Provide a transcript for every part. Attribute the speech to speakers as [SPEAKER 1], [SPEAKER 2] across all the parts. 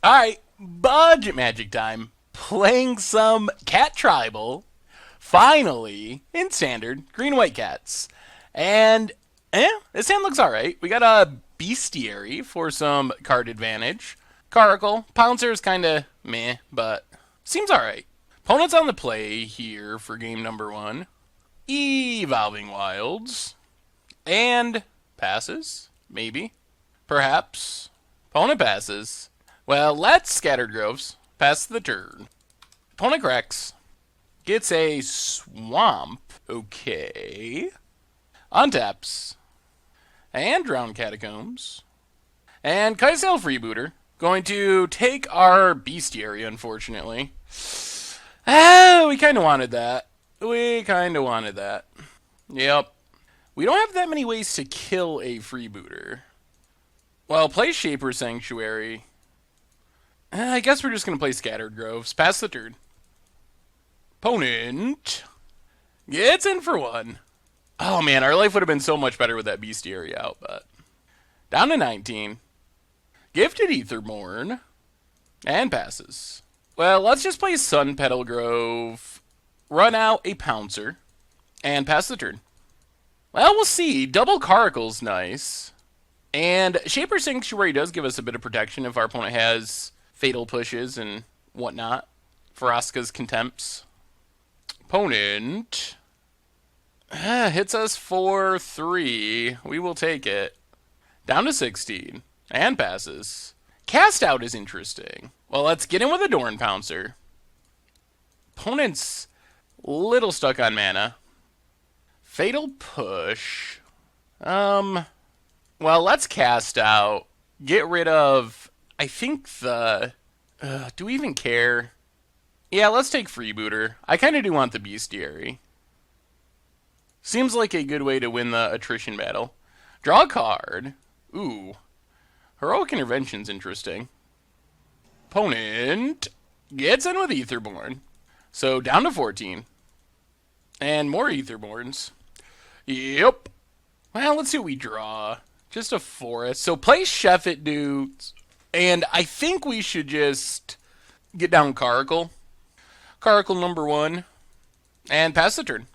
[SPEAKER 1] Alright, budget magic time. Playing some Cat Tribal. Finally, in standard, green-white cats. And, this hand looks alright. We got a Bestiary for some card advantage. Caracal. Pouncer is kinda meh, but seems alright. Opponent's on the play here for game number one. Evolving Wilds. And passes, maybe. Perhaps. Opponent passes. Well, let's Scattered Groves. Pass the turn. Opponent cracks. Gets a Swamp. Okay. Untaps. And Drowned Catacombs. And Kai'Sail Freebooter. Going to take our Bestiary, unfortunately. We kind of wanted that. Yep. We don't have that many ways to kill a Freebooter. Well, play Shaper Sanctuary. I guess we're just going to play Scattered Groves. Pass the turn. Opponent gets in for one. Oh man, our life would have been so much better with that Bestiary out, but down to 19. Gifted Aetherborn and passes. Well, let's just play Sun Petal Grove, run out a Pouncer, and pass the turn. Well, we'll see. Double Caracal's nice. And Shaper Sanctuary does give us a bit of protection if our opponent has Fatal Pushes and whatnot. Vraska's Contempts. Opponent hits us for 3. We will take it. Down to 16. And passes. Cast Out is interesting. Well, let's get in with a Dorn Pouncer. Opponent's little stuck on mana. Fatal Push. Well, let's Cast Out. Get rid of, I think the... do we even care? Yeah, let's take Freebooter. I kind of do want the Bestiary. Seems like a good way to win the attrition battle. Draw a card. Ooh. Heroic Intervention's interesting. Opponent gets in with Aetherborn. So down to 14. And more Aetherborns. Yep. Well, let's see what we draw. Just a forest. So play Sheffet, dudes. And I think we should just get down Caracal. Caracal number 1. And pass the turn.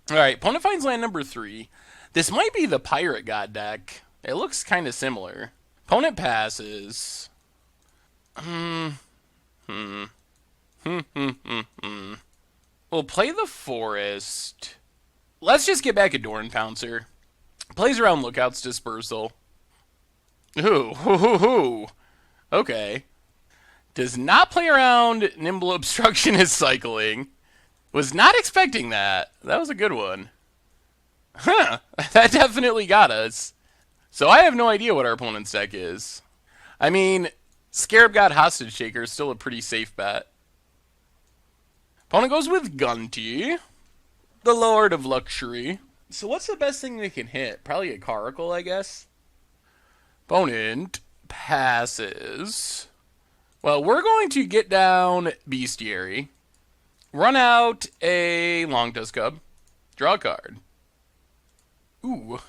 [SPEAKER 1] Alright, opponent finds land number 3. This might be the Pirate God deck. It looks kind of similar. Opponent passes. We'll play the forest. Let's just get back a Dorn Pouncer. Plays around Lookout's Dispersal. Ooh. Okay. Does not play around Nimble Obstructionist Cycling. Was not expecting that. That was a good one. Huh. That definitely got us. So I have no idea what our opponent's deck is. I mean, Scarab God Hostage Taker is still a pretty safe bet. Opponent goes with Gunty, the Lord of Luxury. So what's the best thing they can hit? Probably a Caracal, I guess. Opponent passes. Well, we're going to get down Bestiary. Run out a Longtusk Cub. Draw a card. Ooh.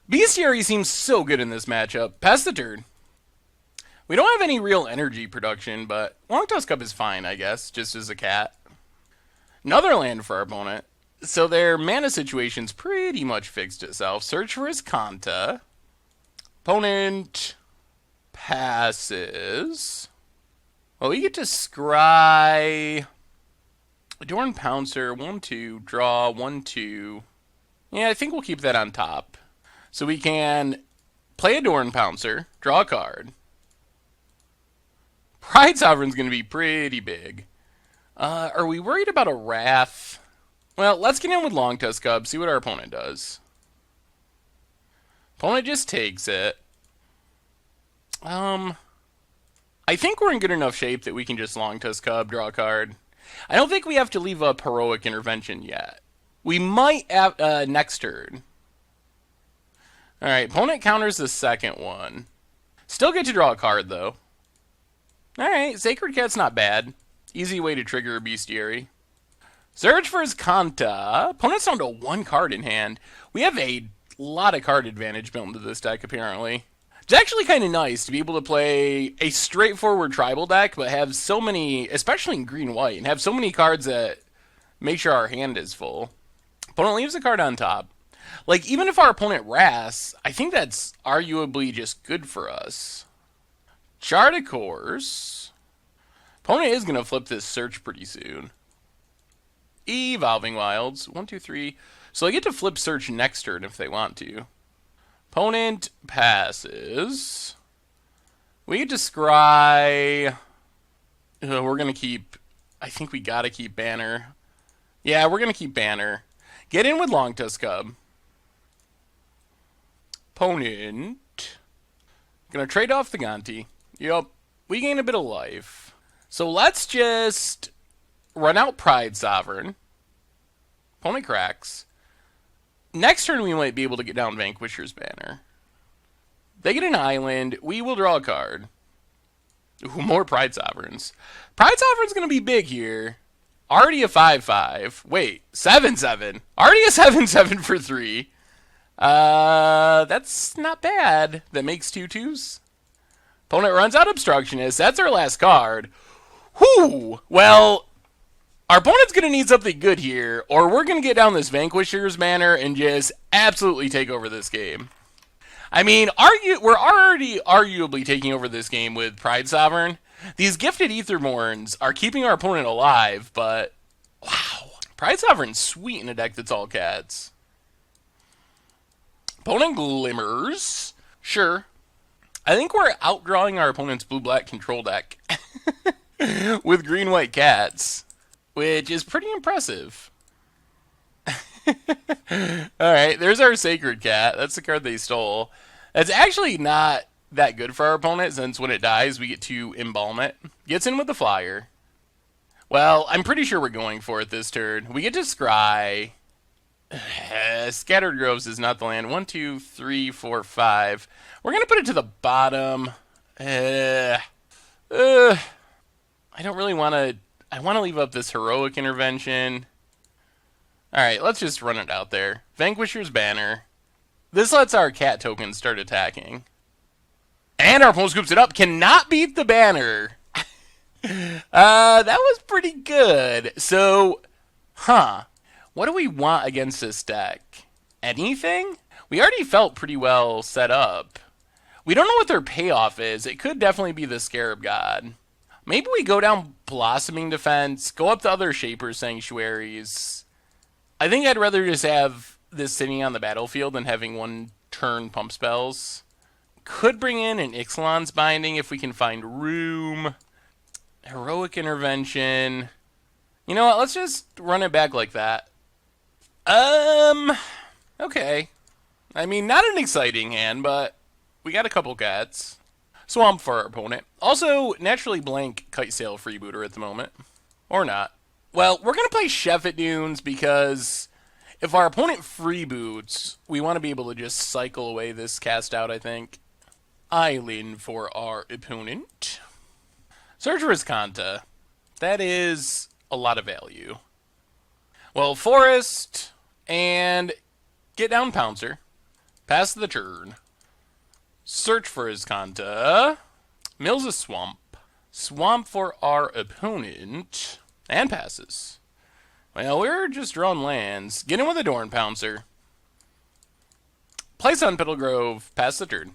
[SPEAKER 1] Bestiary seems so good in this matchup. Pass the turn. We don't have any real energy production, but Longtusk Cub is fine, I guess, just as a cat. Another land for our opponent. So their mana situation's pretty much fixed itself. Search for his Kanta. Opponent passes. Well, we get to scry... Dorn Pouncer, 1-2, draw, 1-2. Yeah, I think we'll keep that on top. So we can play a Dorn Pouncer, draw a card. Pride Sovereign's going to be pretty big. Are we worried about a Wrath? Well, let's get in with Longtusk Cub, see what our opponent does. Opponent just takes it. I think we're in good enough shape that we can just Longtusk Cub, draw a card. I don't think we have to leave up Heroic Intervention yet. We might have next turn. Alright, opponent counters the second one. Still get to draw a card, though. Alright, Sacred Cat's not bad. Easy way to trigger a Bestiary. Search for his Kanta. Opponent's down to 1 card in hand. We have a lot of card advantage built into this deck, apparently. It's actually kind of nice to be able to play a straightforward tribal deck, but have so many, especially in green-white, and have so many cards that make sure our hand is full. Opponent leaves a card on top. Like, even if our opponent wraths, I think that's arguably just good for us. Chart a course. Opponent is going to flip this search pretty soon. Evolving Wilds. 1, 2, 3. So they get to flip search next turn if they want to. Opponent passes. We get to scry. We're going to keep... I think we got to keep Banner. Yeah, we're going to keep Banner. Get in with Longtusk Cub. Opponent. Going to trade off the Gonti. Yup. We gain a bit of life. So let's just run out Pride Sovereign. Opponent cracks. Next turn we might be able to get down Vanquisher's Banner. They get an island. We will draw a card. Ooh, more Pride Sovereigns. Pride Sovereign's going to be big here. Already a 5/5. Wait, 7/7. Already a 7/7 for 3. That's not bad. That makes 2/2s. Opponent runs out Obstructionist. That's our last card. Whew. Well, our opponent's going to need something good here, or we're going to get down this Vanquisher's Banner and just absolutely take over this game. I mean, we're already arguably taking over this game with Pride Sovereign. These gifted Aetherborns are keeping our opponent alive, but wow. Pride Sovereign's sweet in a deck that's all cats. Opponent glimmers. Sure. I think we're outdrawing our opponent's blue-black control deck with green-white cats, which is pretty impressive. Alright, there's our Sacred Cat. That's the card they stole. That's actually not that good for our opponent, since when it dies, we get to embalm it. Gets in with the flyer. Well, I'm pretty sure we're going for it this turn. We get to scry. Scattered Groves is not the land. 1, 2, 3, 4, 5. We're going to put it to the bottom. I don't really want to... I want to leave up this Heroic Intervention. Alright, let's just run it out there. Vanquisher's Banner. This lets our cat tokens start attacking. And our opponent scoops it up. Cannot beat the Banner. That was pretty good. So, what do we want against this deck? Anything? We already felt pretty well set up. We don't know what their payoff is. It could definitely be the Scarab God. Maybe we go down Blossoming Defense, go up the other Shaper Sanctuaries. I think I'd rather just have this sitting on the battlefield than having one turn pump spells. Could bring in an Ixalan's Binding if we can find room. Heroic Intervention. You know what? Let's just run it back like that. Okay. I mean, not an exciting hand, but we got a couple cats. Swamp for our opponent. Also, Naturally Blank Kite Sail Freebooter at the moment. Or not. Well, we're going to play Chef at Dunes because if our opponent freeboots, we want to be able to just cycle away this cast out, I think. Island for our opponent. Search for Kanta. That is a lot of value. Well, Forest and get down Pouncer. Pass the turn. Search for Kanta. Mills a Swamp. Swamp for our opponent. And passes. Well, we're just drawing lands. Get in with a Dorn Pouncer. Place on Petal Grove. Pass the turn.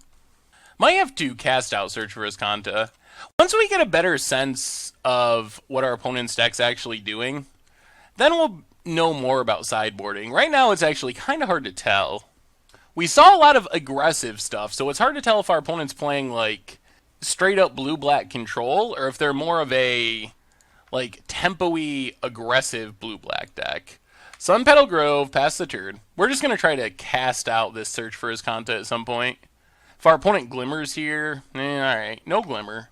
[SPEAKER 1] Might have to cast out Search for Kanta. Once we get a better sense of what our opponent's deck's actually doing, then we'll know more about sideboarding. Right now, it's actually kind of hard to tell. We saw a lot of aggressive stuff, so it's hard to tell if our opponent's playing, like, straight-up blue-black control, or if they're more of a, like, tempo-y, aggressive blue-black deck. Sun Petal Grove, pass the turn. We're just going to try to cast out this Search for Kanta at some point. If our opponent glimmers here, alright, no glimmer.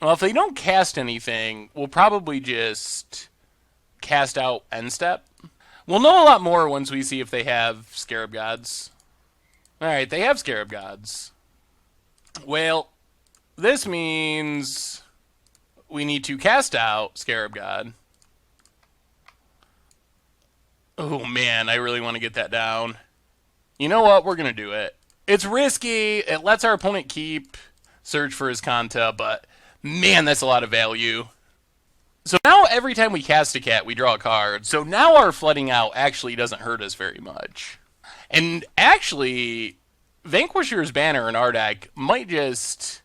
[SPEAKER 1] Well, if they don't cast anything, we'll probably just cast out End Step. We'll know a lot more once we see if they have Scarab Gods. Alright, they have Scarab Gods. Well, this means we need to cast out Scarab God. Oh man, I really want to get that down. You know what? We're going to do it. It's risky. It lets our opponent keep search for his Kanta, but man, that's a lot of value. So now every time we cast a cat, we draw a card. So now our flooding out actually doesn't hurt us very much. And actually, Vanquisher's Banner in our deck might just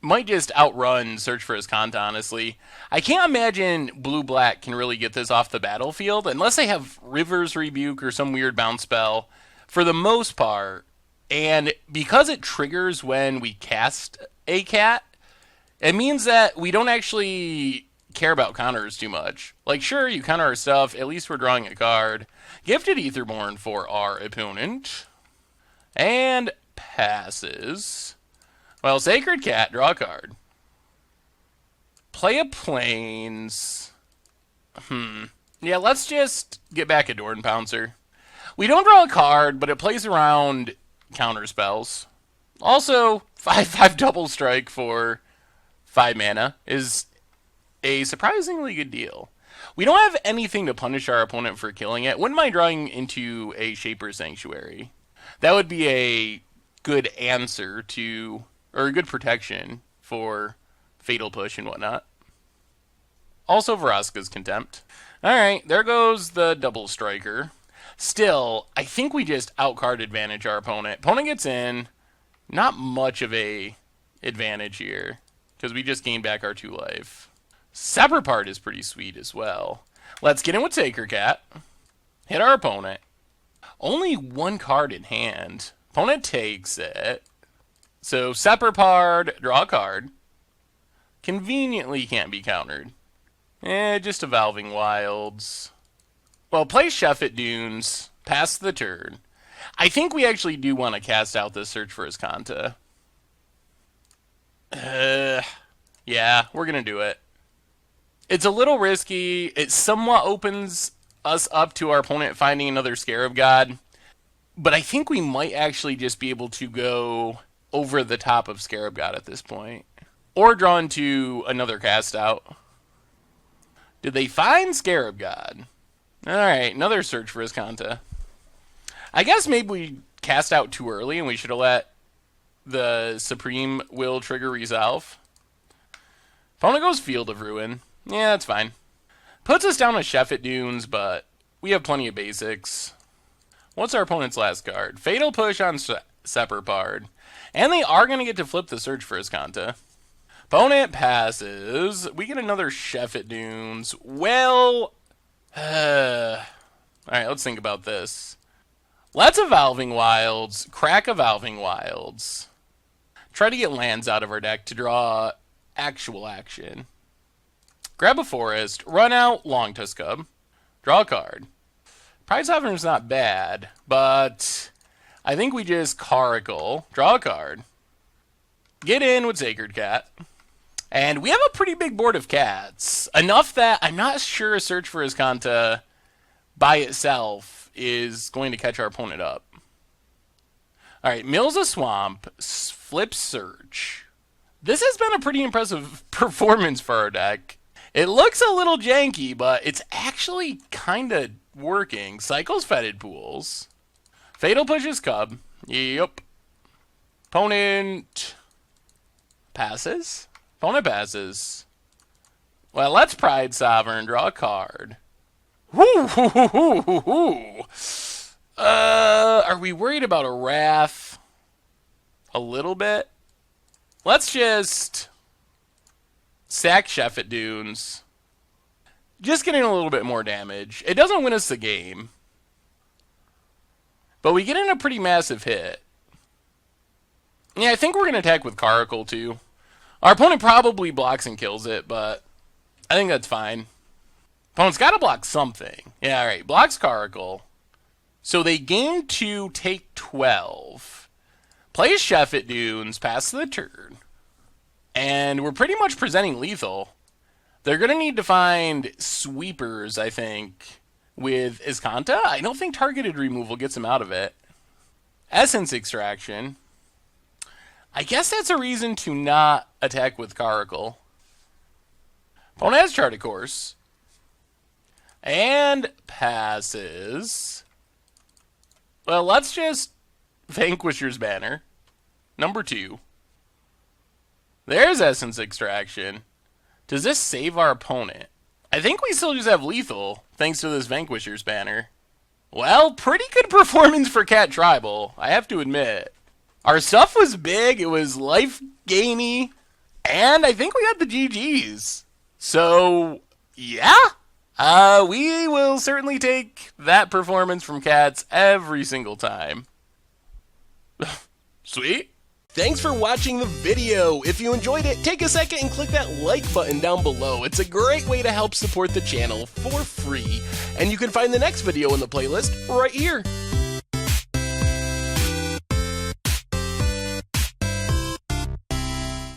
[SPEAKER 1] outrun Search for his Kanta, honestly. I can't imagine blue-black can really get this off the battlefield unless they have River's Rebuke or some weird bounce spell for the most part. And because it triggers when we cast a cat, it means that we don't actually care about counters too much. Like, sure, you counter our stuff, at least we're drawing a card. Gifted Aetherborn for our opponent. And passes. Well, Sacred Cat, draw a card. Play a Plains. Yeah, let's just get back a Dorn Pouncer. We don't draw a card, but it plays around counter spells. Also, 5/5 double strike for 5 mana is a surprisingly good deal. We don't have anything to punish our opponent for killing it. Wouldn't mind drawing into a Shaper Sanctuary. That would be a good answer to, or a good protection for Fatal Push and whatnot. Also, Vraska's Contempt. Alright, there goes the double striker. Still, I think we just outcard advantage our opponent. Opponent gets in. Not much of a advantage here, because we just gained back our 2 life. Separapart is pretty sweet as well. Let's get in with Sacred Cat. Hit our opponent. Only 1 card in hand. Opponent takes it. So Separapart, draw a card. Conveniently can't be countered. Just Evolving Wilds. Well, play Sheffet Dunes. Pass the turn. I think we actually do want to cast out this Search for his Kanta. Yeah, we're going to do it. It's a little risky. It somewhat opens us up to our opponent finding another Scarab God. But I think we might actually just be able to go over the top of Scarab God at this point. Or draw into another cast out. Did they find Scarab God? Alright, another Search for his Kanta. I guess maybe we cast out too early and we should have let the Supreme Will trigger resolve. Opponent goes Field of Ruin. Yeah, that's fine. Puts us down with Sheffet Dunes, but we have plenty of basics. What's our opponent's last card? Fatal Push on Separapart. And they are going to get to flip the Search for his Kanta. Opponent passes. We get another Sheffet Dunes. Well, alright, let's think about this. Let's Evolving Wilds. Crack Evolving Wilds. Try to get lands out of our deck to draw actual action. Grab a forest, run out, Long Tusk Cub, draw a card. Pride Sovereign's not bad, but I think we just Caracal, draw a card, get in with Sacred Cat, and we have a pretty big board of cats. Enough that I'm not sure a Search for his Kanta by itself is going to catch our opponent up. Alright, Mills a Swamp, flip Search. This has been a pretty impressive performance for our deck. It looks a little janky, but it's actually kind of working. Cycles Fetid Pools. Fatal Pushes Cub. Yep. Opponent passes. Opponent passes. Well, let's Pride Sovereign. Draw a card. Whoo, hoo, hoo, hoo, hoo, hoo. Are we worried about a Wrath? A little bit. Let's just sack Sheffet Dunes. Just getting a little bit more damage. It doesn't win us the game, but we get in a pretty massive hit. Yeah, I think we're going to attack with Caracal too. Our opponent probably blocks and kills it, but I think that's fine. Opponent's got to block something. Yeah, alright. Blocks Caracal. So they gain 2, take 12. Plays Sheffet Dunes, pass the turn. And we're pretty much presenting lethal. They're going to need to find sweepers, I think, with Iskanta. I don't think targeted removal gets him out of it. Essence Extraction. I guess that's a reason to not attack with Caracal. Opponent has Chart a Course. And passes. Well, let's just Vanquisher's Banner. Number 2. There's Essence Extraction. Does this save our opponent? I think we still just have lethal, thanks to this Vanquisher's Banner. Well, pretty good performance for Cat Tribal, I have to admit. Our stuff was big, it was life-gainy, and I think we got the GGs. So, yeah. We will certainly take that performance from Cats every single time. Sweet.
[SPEAKER 2] Thanks for watching the video. If you enjoyed it, take a second and click that like button down below. It's a great way to help support the channel for free. And you can find the next video in the playlist right here.